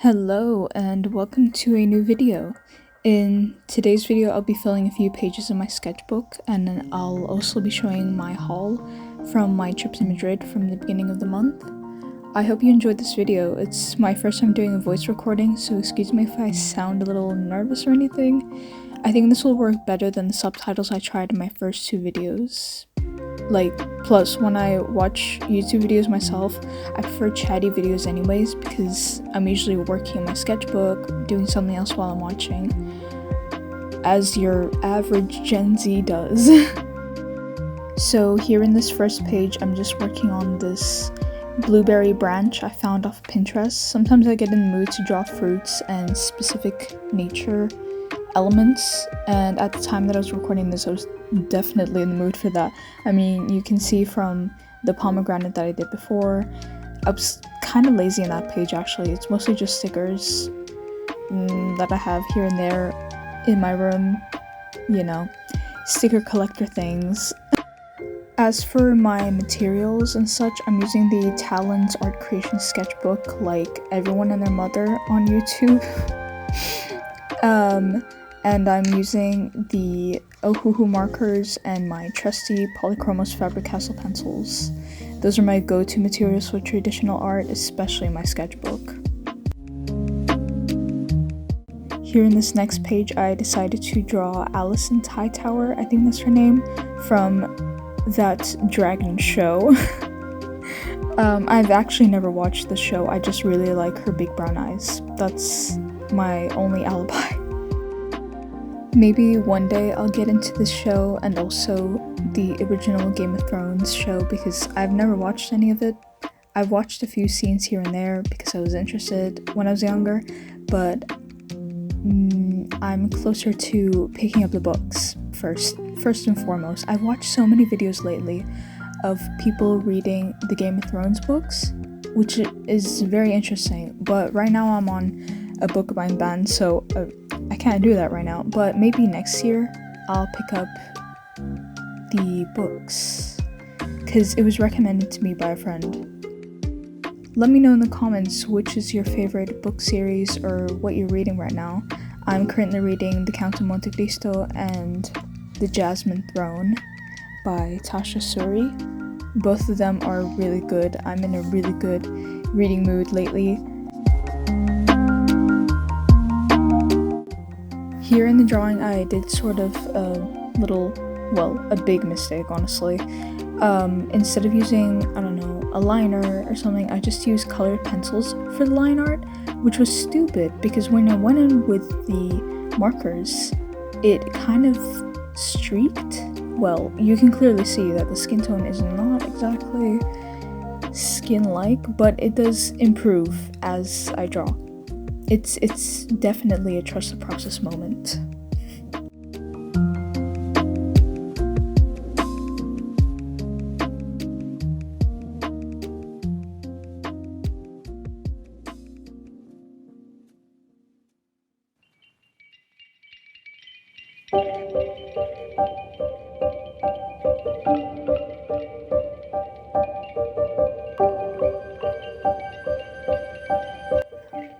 Hello and welcome to a new video. In today's video I'll be filling a few pages in my sketchbook, and then I'll also be showing my haul from my trip to Madrid from the beginning of the month. I hope you enjoyed this video. It's my first time doing a voice recording, so excuse me if I sound a little nervous or anything. I think this will work better than the subtitles I tried in my first two videos. Plus when I watch YouTube videos myself, I prefer chatty videos anyways because I'm usually working in my sketchbook, doing something else while I'm watching, as your average Gen Z does. So here in this first page, I'm just working on this blueberry branch I found off Pinterest. Sometimes I get in the mood to draw fruits and specific nature elements, and at the time that I was recording this I was definitely in the mood for that. I mean, you can see from the pomegranate that I did before, I was kind of lazy on that page actually. It's mostly just stickers that I have here and there in my room, you know, sticker collector things. As for my materials and such, I'm using the Talon's art creation sketchbook like everyone and their mother on YouTube. And I'm using the Ohuhu markers and my trusty Polychromos Faber-Castell pencils. Those are my go-to materials for traditional art, especially my sketchbook. Here in this next page, I decided to draw Alison Hightower, I think that's her name, from that dragon show. I've actually never watched the show, I just really like her big brown eyes. That's my only alibi. Maybe one day I'll get into this show and also the original Game of Thrones show because I've never watched any of it. I've watched a few scenes here and there because I was interested when I was younger, but I'm closer to picking up the books first and foremost. I've watched so many videos lately of people reading the Game of Thrones books, which is very interesting, but right now I'm on a book buying ban, so I can't do that right now, but maybe next year I'll pick up the books because it was recommended to me by a friend. Let me know in the comments which is your favorite book series or what you're reading right now. I'm currently reading The Count of Monte Cristo and The Jasmine Throne by Tasha Suri. Both of them are really good. I'm in a really good reading mood lately. Here in the drawing, I did sort of a big mistake, honestly. Instead of using, I don't know, a liner or something, I just used colored pencils for the line art, which was stupid because when I went in with the markers, it kind of streaked. Well, you can clearly see that the skin tone is not exactly skin-like, but it does improve as I draw. It's definitely a trust the process moment.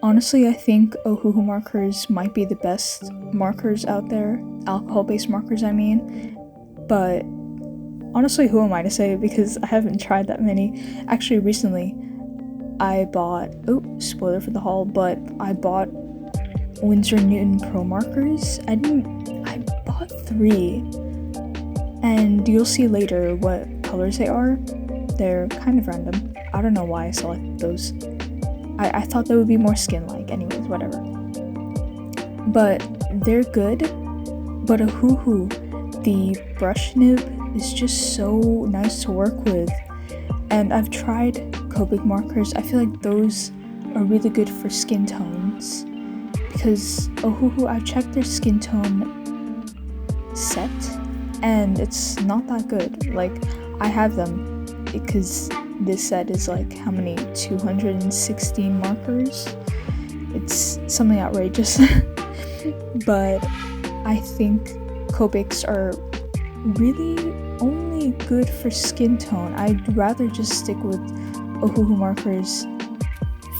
Honestly, I think Ohuhu markers might be the best markers out there, alcohol-based markers I mean, but honestly, who am I to say because I haven't tried that many. Actually, recently I bought, spoiler for the haul, but I bought Winsor Newton Pro markers. I bought 3, and you'll see later what colors they are. They're kind of random. I don't know why I selected those. I thought they would be more skin-like, anyways, whatever. But they're good, but Ohuhu, the brush nib is just so nice to work with. And I've tried Copic markers. I feel like those are really good for skin tones because Ohuhu, I've checked their skin tone set and it's not that good. Like, I have them because this set is like, how many, 216 markers? It's something outrageous. But I think Copics are really only good for skin tone. I'd rather just stick with Ohuhu markers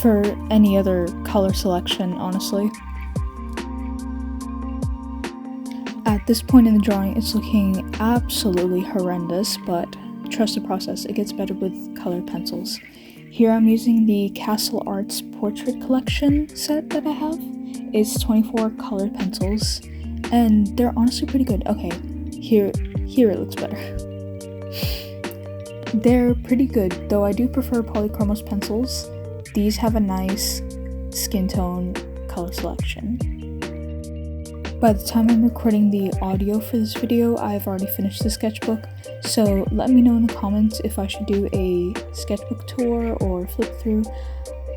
for any other color selection, honestly. At this point in the drawing, it's looking absolutely horrendous, but trust the process, it gets better with colored pencils. Here I'm using the Castle Arts Portrait Collection set that I have. It's 24 colored pencils, and they're honestly pretty good. Okay, here it looks better. They're pretty good, though I do prefer polychromos pencils. These have a nice skin tone color selection. By the time I'm recording the audio for this video, I've already finished the sketchbook, so let me know in the comments if I should do a sketchbook tour or flip through.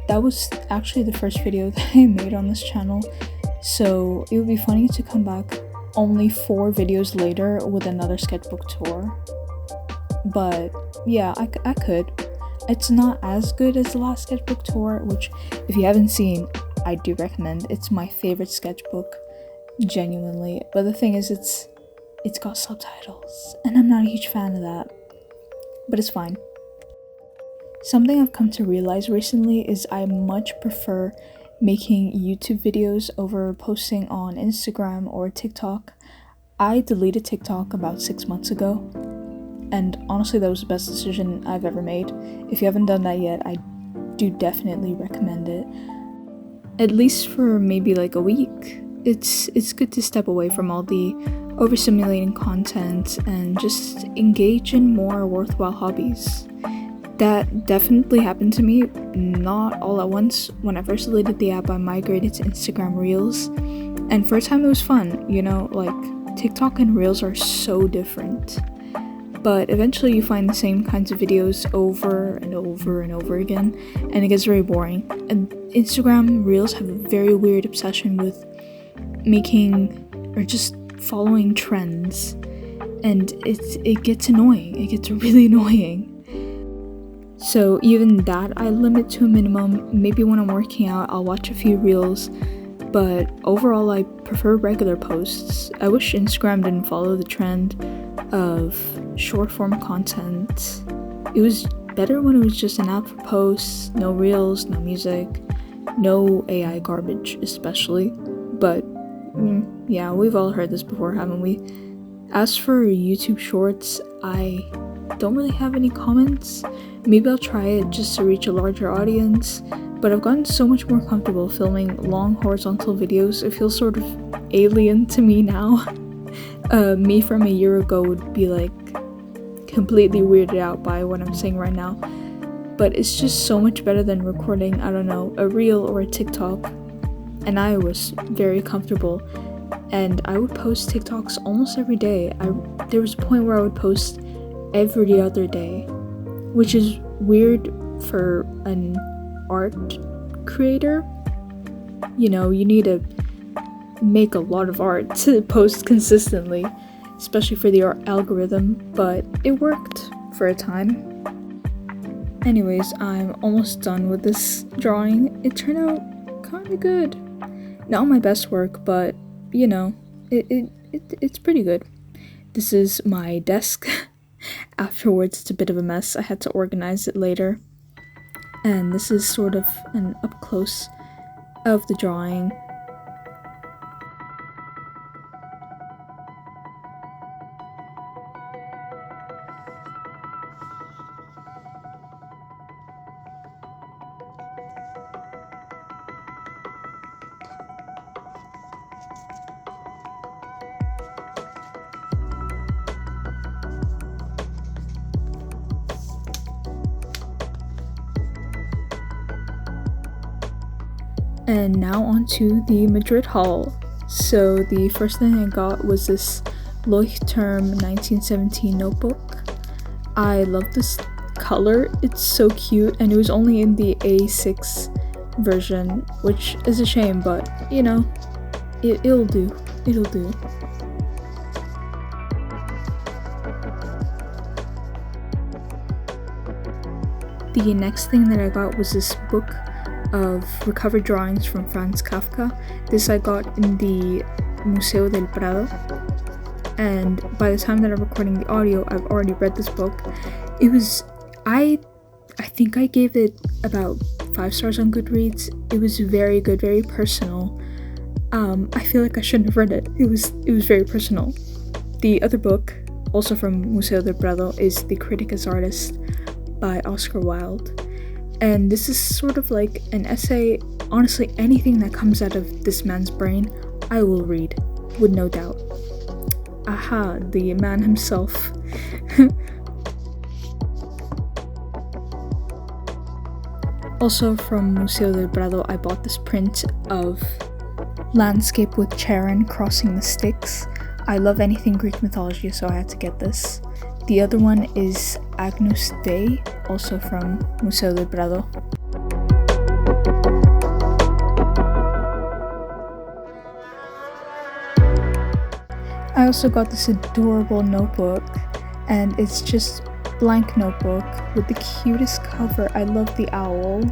That was actually the first video that I made on this channel, so it would be funny to come back only 4 videos later with another sketchbook tour. But yeah, I could. It's not as good as the last sketchbook tour, which if you haven't seen, I do recommend. It's my favorite sketchbook. Genuinely, but the thing is it's got subtitles and I'm not a huge fan of that, but it's fine. Something I've come to realize recently is I much prefer making YouTube videos over posting on Instagram or TikTok. I deleted TikTok about 6 months ago, and honestly that was the best decision I've ever made. If you haven't done that yet, I do definitely recommend it, at least for maybe like a week. It's good to step away from all the overstimulating content and just engage in more worthwhile hobbies. That definitely happened to me, not all at once. When I first deleted the app, I migrated to Instagram Reels, and for a time it was fun, you know, like TikTok and Reels are so different. But eventually you find the same kinds of videos over and over and over again, and it gets very boring. And Instagram Reels have a very weird obsession with making or just following trends, and it gets annoying. It gets really annoying. So even that I limit to a minimum. Maybe when I'm working out I'll watch a few reels, but overall I prefer regular posts. I wish Instagram didn't follow the trend of short form content. It was better when it was just an app for posts, no reels, no music, no AI garbage especially. But yeah, we've all heard this before, haven't we? As for YouTube Shorts, I don't really have any comments. Maybe I'll try it just to reach a larger audience, but I've gotten so much more comfortable filming long horizontal videos. It feels sort of alien to me now. Me from a year ago would be like completely weirded out by what I'm saying right now, but it's just so much better than recording, I don't know, a reel or a TikTok. And I was very comfortable, and I would post TikToks almost every day. There was a point where I would post every other day, which is weird for an art creator. You know, you need to make a lot of art to post consistently, especially for the art algorithm, but it worked for a time. Anyways, I'm almost done with this drawing. It turned out kind of good. Not my best work, but you know, it's pretty good. This is my desk. Afterwards, it's a bit of a mess. I had to organize it later. And this is sort of an up close of the drawing. And now onto the Madrid haul. So the first thing I got was this Leuchtturm 1917 notebook. I love this color, it's so cute, and it was only in the A6 version, which is a shame, but you know, it'll do. The next thing that I got was this book of recovered drawings from Franz Kafka. This I got in the Museo del Prado, and by the time that I'm recording the audio, I've already read this book. It was, I think I gave it about 5 stars on Goodreads. It was very good, very personal. I feel like I shouldn't have read it. It was very personal. The other book, also from Museo del Prado, is The Critic as Artist by Oscar Wilde. And this is sort of like an essay. Honestly, anything that comes out of this man's brain, I will read, with no doubt. Aha, the man himself. Also from Museo del Prado, I bought this print of landscape with Charon crossing the Styx. I love anything Greek mythology, so I had to get this. The other one is Agnus Dei, also from Museo del Prado. I also got this adorable notebook, and it's just blank notebook with the cutest cover. I love the owl.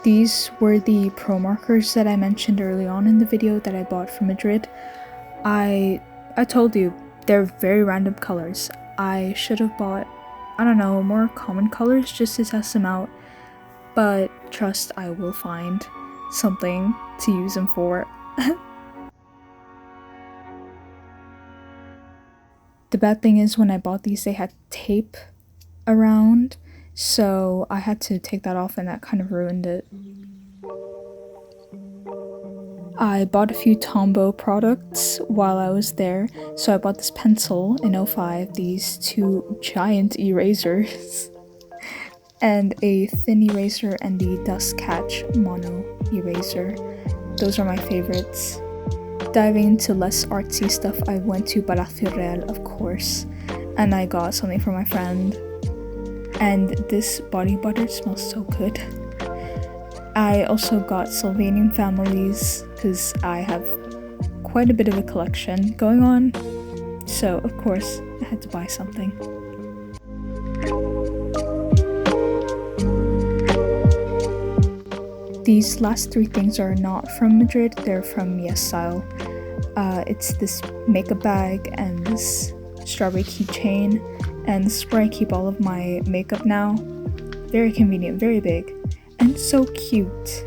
These were the pro markers that I mentioned early on in the video that I bought from Madrid. I told you, they're very random colors. I should have bought, I don't know, more common colors just to test them out, but trust I will find something to use them for. The bad thing is when I bought these, they had tape around, so I had to take that off and that kind of ruined it. I bought a few Tombow products while I was there. So I bought this pencil in 05, these 2 giant erasers, and a thin eraser and the dust catch mono eraser. Those are my favorites. Diving into less artsy stuff, I went to Palacio Real, of course, and I got something for my friend. And this body butter smells so good. I also got Sylvanian families because I have quite a bit of a collection going on, so of course I had to buy something. These last 3 things are not from Madrid, they're from Yes Style. It's this makeup bag and this strawberry keychain, and this is where I keep all of my makeup now. Very convenient, very big, and so cute.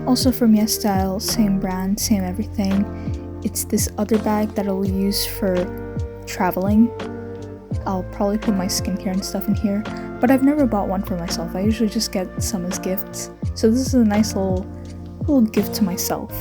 Also from Yes Style, same brand, same everything. It's this other bag that I'll use for traveling. I'll probably put my skincare and stuff in here, but I've never bought one for myself. I usually just get some as gifts. So this is a nice little gift to myself.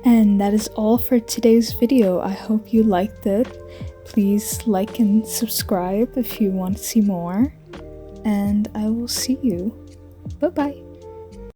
And that is all for today's video. I hope you liked it. Please like and subscribe if you want to see more. And I will see you. Bye bye.